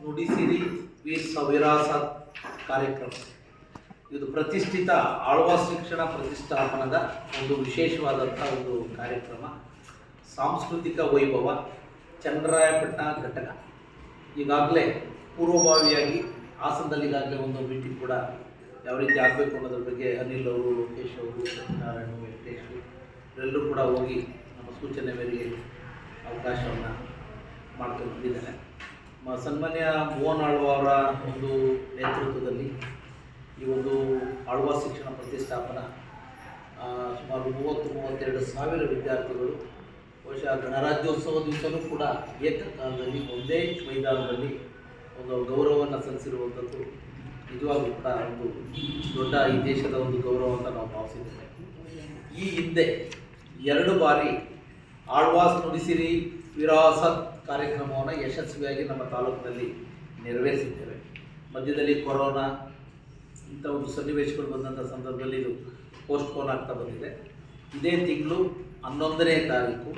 ನುಡಿಸಿರಿ ವೀರ್ ಸವಿರಾಸತ್ ಕಾರ್ಯಕ್ರಮ ಇದು ಪ್ರತಿಷ್ಠಿತ ಆಳ್ವಾಸ್ ಶಿಕ್ಷಣ ಪ್ರತಿಷ್ಠಾಪನದ ಒಂದು ವಿಶೇಷವಾದಂಥ ಒಂದು ಕಾರ್ಯಕ್ರಮ. ಸಾಂಸ್ಕೃತಿಕ ವೈಭವ ಚನ್ನರಾಯಪಟ್ಟಣ ಘಟಕ ಈಗಾಗಲೇ ಪೂರ್ವಭಾವಿಯಾಗಿ ಹಾಸನದಲ್ಲಿ ಈಗಾಗಲೇ ಒಂದು ಮೀಟಿಂಗ್ ಕೂಡ ಯಾವ ರೀತಿ ಆಗಬೇಕು ಅನ್ನೋದ್ರ ಬಗ್ಗೆ ಅನಿಲ್ ಅವರು, ಲೋಕೇಶ್ ಅವರು, ಸತ್ಯನಾರಾಯಣ, ವೆಂಕಟೇಶ್ ಇವರೆಲ್ಲರೂ ಕೂಡ ಹೋಗಿ ನಮ್ಮ ಸೂಚನೆ ಮೇರೆಗೆ ಅವಕಾಶವನ್ನು ಮಾಡ್ಕೊಂಡು ಬಂದಿದ್ದಾರೆ. ಸನ್ಮಾನ್ಯ ಮೋಹನ್ ಆಳ್ವ ಅವರ ಒಂದು ನೇತೃತ್ವದಲ್ಲಿ ಈ ಒಂದು ಆಳ್ವಾಸ್ ಶಿಕ್ಷಣ ಪ್ರತಿಷ್ಠಾಪನಾ ಸುಮಾರು 30-32 ಸಾವಿರ ವಿದ್ಯಾರ್ಥಿಗಳು ಬಹುಶಃ ಗಣರಾಜ್ಯೋತ್ಸವ ದಿವಸವೂ ಕೂಡ ಏಕಕಾಲದಲ್ಲಿ ಒಂದೇ ಮೈದಾನದಲ್ಲಿ ಒಂದು ಗೌರವವನ್ನು ಸಲ್ಲಿಸಿರುವಂಥದ್ದು ನಿಜವಾಗ್ಲೂ ಕೂಡ ಒಂದು ದೊಡ್ಡ ಈ ದೇಶದ ಒಂದು ಗೌರವ ಅಂತ ನಾವು ಭಾವಿಸಿದ್ದೇವೆ. ಈ ಹಿಂದೆ 2 ಬಾರಿ ಆಳ್ವಾಸ್ ನುಡಿಸಿರಿ ವಿರಾಸತ್ ಕಾರ್ಯಕ್ರಮವನ್ನು ಯಶಸ್ವಿಯಾಗಿ ನಮ್ಮ ತಾಲೂಕಿನಲ್ಲಿ ನೆರವೇರಿಸಿದ್ದೇವೆ. ಮಧ್ಯದಲ್ಲಿ ಕೊರೋನಾ ಇಂಥ ಒಂದು ಸನ್ನಿವೇಶಗಳು ಬಂದಂಥ ಸಂದರ್ಭದಲ್ಲಿ ಇದು ಪೋಸ್ಟ್ಪೋನ್ ಆಗ್ತಾ ಬಂದಿದೆ. ಇದೇ ತಿಂಗಳು 11ನೇ ತಾರೀಕು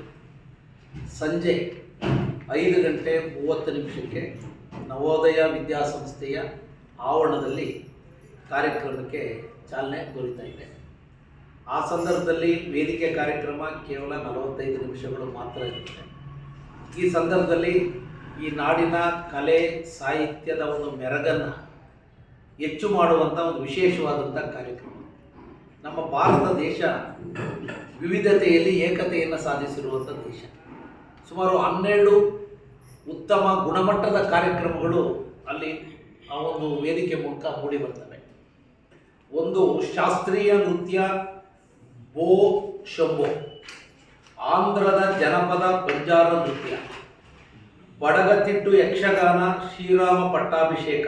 ಸಂಜೆ 5:30 ನವೋದಯ ವಿದ್ಯಾಸಂಸ್ಥೆಯ ಆವರಣದಲ್ಲಿ ಕಾರ್ಯಕ್ರಮಕ್ಕೆ ಚಾಲನೆ ದೊರೀತಾ ಇದೆ. ಆ ಸಂದರ್ಭದಲ್ಲಿ ವೇದಿಕೆ ಕಾರ್ಯಕ್ರಮ ಕೇವಲ 45 ನಿಮಿಷಗಳು ಮಾತ್ರ ಇರುತ್ತೆ. ಈ ಸಂದರ್ಭದಲ್ಲಿ ಈ ನಾಡಿನ ಕಲೆ ಸಾಹಿತ್ಯದ ಒಂದು ಮೆರಗನ್ನು ಹೆಚ್ಚು ಮಾಡುವಂಥ ಒಂದು ವಿಶೇಷವಾದಂಥ ಕಾರ್ಯಕ್ರಮ. ನಮ್ಮ ಭಾರತ ದೇಶ ವಿವಿಧತೆಯಲ್ಲಿ ಏಕತೆಯನ್ನು ಸಾಧಿಸಿರುವಂಥ ದೇಶ. ಸುಮಾರು 12 ಉತ್ತಮ ಗುಣಮಟ್ಟದ ಕಾರ್ಯಕ್ರಮಗಳು ಅಲ್ಲಿ ಆ ಒಂದು ವೇದಿಕೆ ಮೂಲಕ ಮೂಡಿ ಬರ್ತವೆ. ಒಂದು ಶಾಸ್ತ್ರೀಯ ನೃತ್ಯ ಬೋ ಶಂಭೋ, ಆಂಧ್ರದ ಜನಪದ ಬಂಜಾರ ನೃತ್ಯ, ಬಡಗತಿಟ್ಟು ಯಕ್ಷಗಾನ ಶ್ರೀರಾಮ ಪಟ್ಟಾಭಿಷೇಕ,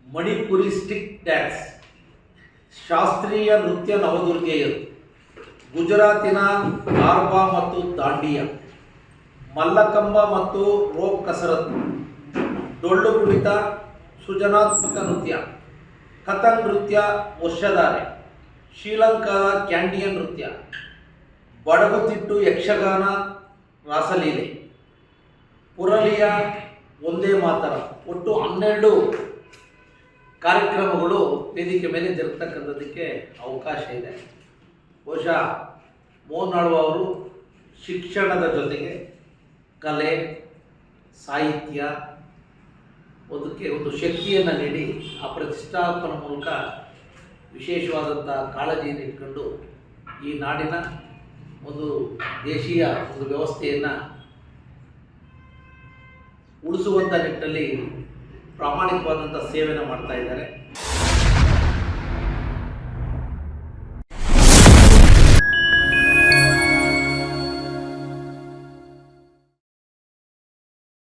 ಮಣಿಪುರಿ ಸ್ಟಿಕ್ ಡ್ಯಾನ್ಸ್, ಶಾಸ್ತ್ರೀಯ ನೃತ್ಯ ನವದುರ್ಗೆಯರು, ಗುಜರಾತಿನ ಗಾರ್ಬಾ ಮತ್ತು ದಾಂಡಿಯ, ಮಲ್ಲಕಂಬ ಮತ್ತು ರೋಪ್ ಕಸರತ್ತು, ಡೊಳ್ಳು ಕುಣಿತ, ಸೃಜನಾತ್ಮಕ ನೃತ್ಯ, ಕಥಕ್ ನೃತ್ಯ ವರ್ಷಧಾರೆ, ಶ್ರೀಲಂಕಾದ ಕ್ಯಾಂಡಿಯನ್ ನೃತ್ಯ, ಬಡಗುತಿಟ್ಟು ಯಕ್ಷಗಾನ ರಾಸಲೀಲೆ, ಪುರಲಿಯ ಒಂದೇ ಮಾತರ, ಒಟ್ಟು 12 ಕಾರ್ಯಕ್ರಮಗಳು ವೇದಿಕೆ ಮೇಲೆ ಜರುಗತಕ್ಕಂಥದ್ದಕ್ಕೆ ಅವಕಾಶ ಇದೆ. ಬಹುಶಃ ಮೋಹನ್ ಆಳ್ವ ಅವರು ಶಿಕ್ಷಣದ ಜೊತೆಗೆ ಕಲೆ ಸಾಹಿತ್ಯ ಅದಕ್ಕೆ ಒಂದು ಶಕ್ತಿಯನ್ನು ನೀಡಿ ಆ ಪ್ರತಿಷ್ಠಾಪನೆ ಮೂಲಕ ವಿಶೇಷವಾದಂಥ ಕಾಳಜಿಯನ್ನು ಇಟ್ಕೊಂಡು ಈ ನಾಡಿನ ಒಂದು ದೇಶೀಯ ಒಂದು ವ್ಯವಸ್ಥೆಯನ್ನು ಉಳಿಸುವಂಥ ನಿಟ್ಟಿನಲ್ಲಿ ಪ್ರಾಮಾಣಿಕವಾದಂಥ ಸೇವೆಯನ್ನು ಮಾಡ್ತಾ ಇದ್ದಾರೆ.